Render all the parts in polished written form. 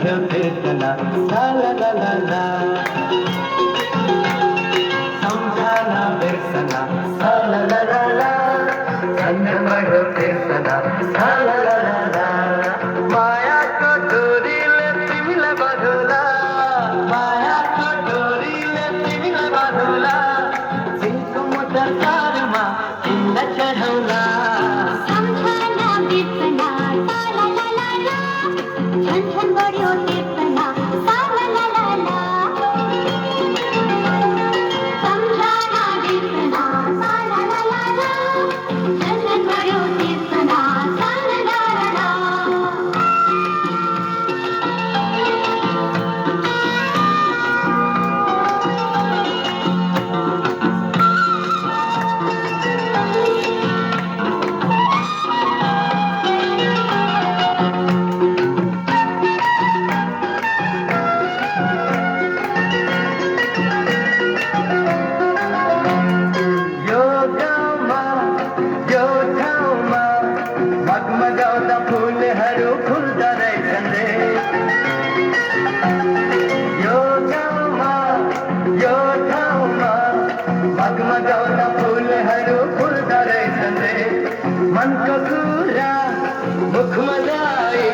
बढ्यो कीर्तना ला ला ला ला ला समझाना बिरसना ला ला ला ला ला संग बढ्यो कीर्तना ला ला ला ला ला माया को डोरीले तिमीलाई बाँधौला माया को डोरीले तिमीलाई बाँधौला दिलको मोटर कारमा तिमीलाई चढौला सम्झना बिर्सना ला ला ला ला ला झन् झन् बढ्यो कीर्तना ला ला ला ला ला सम्झना बिर्सना ला ला ला ला ला झन् झन् बढ्यो कीर्तना ला ला ला ला ला यो गाउँमा यो ठाउँमा मगमगाउँदा फुलहरू फुल्दा रहेछन् रे यो गाउँमा यो ठाउँमा मगमगाउँदा फुलहरू फुल्दा रहेछन् रे मनको कुरा मुखमा ल्याए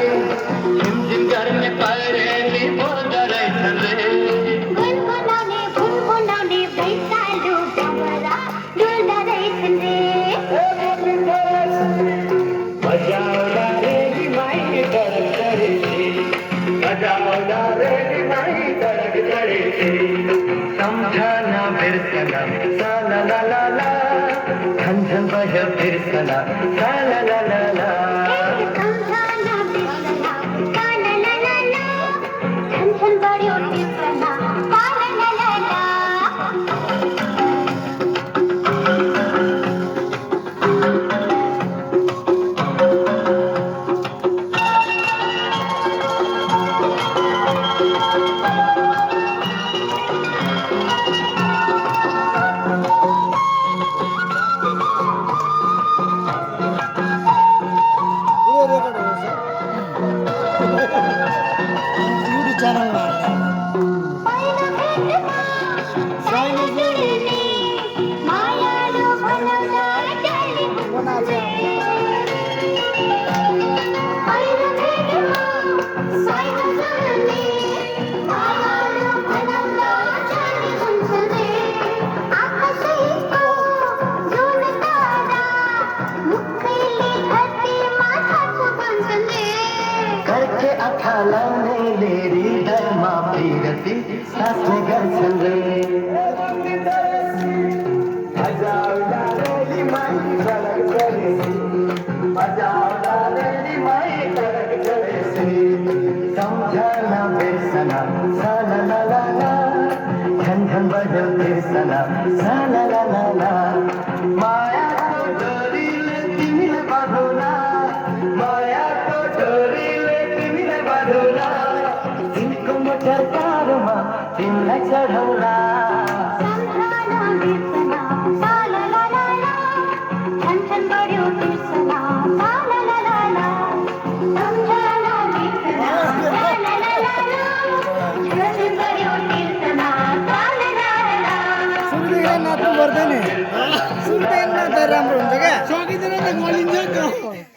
झिमझिम गर्ने परेली बोल्दा रहेछन् रे गुनगुनाउने बैसालु डमरा डुल्दा रहेछन् रे बजाउँदा रे माई धडक धडेछे बजाउँदा रे माई धडक धडेछे सम्झना बिर्सना ला ला ला ला ला झन् झन् बढ्यो बिर्सना ला ला ला ला ला सम्झना बिर्सना ला ला ला ला ला झन् झन् बढ्यो कीर्तना ला ला ला ला ला युट्युब च्यानलमा पहिलो भेटमा सानो जुर्नी मायालु बनाउँदा डाली बनाउँछ पहिलो भेटमा सानो जुर्नी मायालु बनाउँदा डाली हुन्छ रे आकाशैको जुन तारा मुखैले धरतीमा छापु बन्छन् रे करके आँखा लाउनेले हृदयमा विरति सास्ने गर्छन् रे बजाउँदा रेली माई धडक धडेछे बजाउँदा रेली माई धडक धडेछे सम्झना बिर्सना ला ला ला ला ला झन् झन् बढ्यो बिर्सना ला ला ला ला ला मायाको डोरीले तिमीलाई बाँधौला मायाको डोरीले तिमीलाई बाँधौला दिलको मोटर कारमा तिमीलाई चढौला सम्झना बिर्सना ला ला ला ला ला झन् झन् बढ्यो बिर्सना ला ला ला ला ला सम्झना बिर्सना ला ला ला ला ला झन् झन् बढ्यो बिर्सना ला ला ला ला सुन्दै नाच्नु पर्दैन सुन्दै नाच्दा राम्रो हुन्छ क्या सकिँदैन त गलिन्छ